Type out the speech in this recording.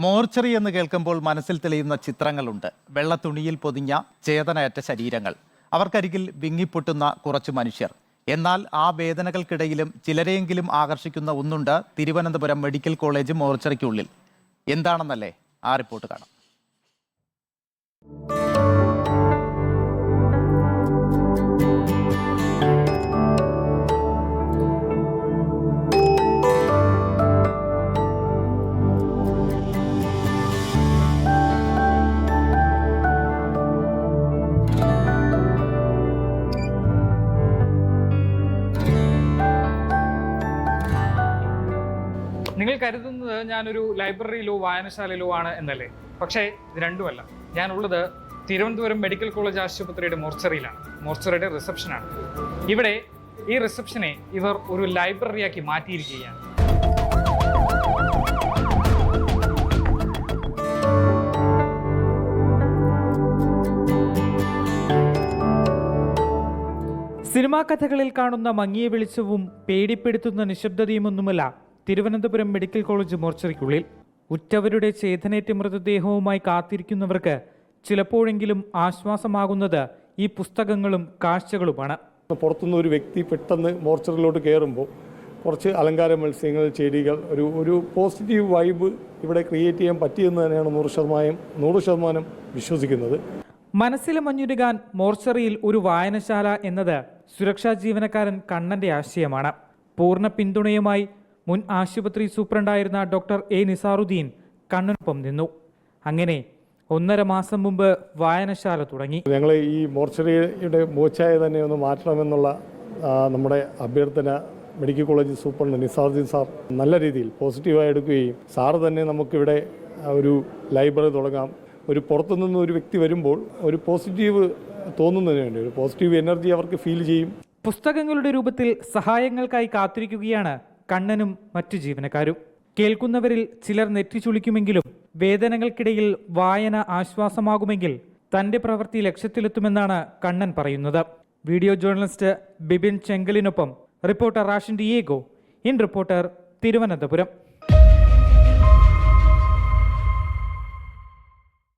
Mortuary എന്ന് കേൾക്കുമ്പോൾ മനസ്സിൽ തെളിയുന്ന ചിത്രങ്ങളുണ്ട്. വെള്ളത്തുണിയിൽ പൊതിഞ്ഞ ചേതനയറ്റ ശരീരങ്ങൾ, അവർക്കരികിൽ വിങ്ങിപ്പൊട്ടുന്ന കുറച്ച് മനുഷ്യർ. എന്നാൽ ആ വേദനകൾക്കിടയിലും ചിലരെയെങ്കിലും ആകർഷിക്കുന്ന ഒന്നുണ്ട് തിരുവനന്തപുരം മെഡിക്കൽ കോളേജ് മോർച്ചറിക്കുള്ളിൽ. എന്താണെന്നല്ലേ ആ റിപ്പോർട്ട് കാണാം. നിങ്ങൾ കരുതുന്നത് ഞാനൊരു ലൈബ്രറിയിലോ വായനശാലയിലോ ആണ് എന്നല്ലേ? പക്ഷേ ഇത് രണ്ടുമല്ല. ഞാനുള്ളത് തിരുവനന്തപുരം മെഡിക്കൽ കോളേജ് ആശുപത്രിയുടെ മോർച്ചറിയിലാണ്. മോർച്ചറിയുടെ റിസപ്ഷനാണ്. ഇവിടെ ഈ റിസപ്ഷനെ ഇവർ ഒരു ലൈബ്രറിയാക്കി മാറ്റിയിരിക്കുകയാണ്. സിനിമാ കഥകളിൽ കാണുന്ന മങ്ങിയ വെളിച്ചവും പേടിപ്പെടുത്തുന്ന നിശബ്ദതയുമൊന്നുമല്ല തിരുവനന്തപുരം മെഡിക്കൽ കോളേജ് മോർച്ചറിക്കുള്ളിൽ. ഉറ്റവരുടെ ചേതനേറ്റ മൃതദേഹവുമായി കാത്തിരിക്കുന്നവർക്ക് ചിലപ്പോഴെങ്കിലും ആശ്വാസമാകുന്നത് ഈ പുസ്തകങ്ങളും കാഴ്ചകളുമാണ്. പുറത്തുനിന്ന് ഒരു വ്യക്തി പെട്ടെന്ന് മോർച്ചറിയിലോട്ട് കയറുമ്പോൾ കുറച്ച് അലങ്കാര മത്സ്യങ്ങൾ, ചെടികൾ, ഒരു പോസിറ്റീവ് വൈബ് ഇവിടെ ക്രിയേറ്റ് ചെയ്യാൻ പറ്റിയെന്ന് തന്നെയാണ് 100% വിശ്വസിക്കുന്നത്. മനസ്സിലെ മഞ്ഞുരുകാൻ മോർച്ചറിയിൽ ഒരു വായനശാല എന്നത് സുരക്ഷാ ജീവനക്കാരൻ കണ്ണന്റെ ആശയമാണ്. പൂർണ്ണ പിന്തുണയുമായി മുൻ ആശുപത്രി സൂപ്രണ്ടായിരുന്ന ഡോക്ടർ എ നിസാറുദ്ദീൻ കണ്ണനൊപ്പം നിന്നു. അങ്ങനെ 1.5 മാസം മുമ്പ് വായനശാല തുടങ്ങി. ഞങ്ങൾ ഈ മോർച്ചറിയുടെ മോച്ചായ തന്നെ ഒന്ന് മാറ്റണമെന്നുള്ള നമ്മുടെ അഭ്യർത്ഥന medical college superintendent Nizaruddin sir നല്ല രീതിയിൽ പോസിറ്റീവായി എടുക്കുകയും സാറ് തന്നെ നമുക്കിവിടെ ഒരു ലൈബ്രറി തുടങ്ങാം, ഒരു പുറത്തുനിന്ന് ഒരു വ്യക്തി വരുമ്പോൾ ഒരു പോസിറ്റീവ് തോന്നുന്നതിന് വേണ്ടി ഒരു പോസിറ്റീവ് എനർജി അവർക്ക് ഫീൽ ചെയ്യും. പുസ്തകങ്ങളുടെ രൂപത്തിൽ സഹായങ്ങൾക്കായി കാത്തിരിക്കുകയാണ് കണ്ണനും മറ്റു ജീവനക്കാരും. കേൾക്കുന്നവരിൽ ചിലർ നെറ്റിച്ചുളിക്കുമെങ്കിലും വേദനകൾക്കിടയിൽ വായന ആശ്വാസമാകുമെങ്കിൽ തന്റെ പ്രവൃത്തി ലക്ഷ്യത്തിലെത്തുമെന്നാണ് കണ്ണൻ പറയുന്നത്. വീഡിയോ ജേർണലിസ്റ്റ് ബിബിൻ ചെങ്കലിനൊപ്പം reporter Rashin Diego, in reporter, Thiruvananthapuram.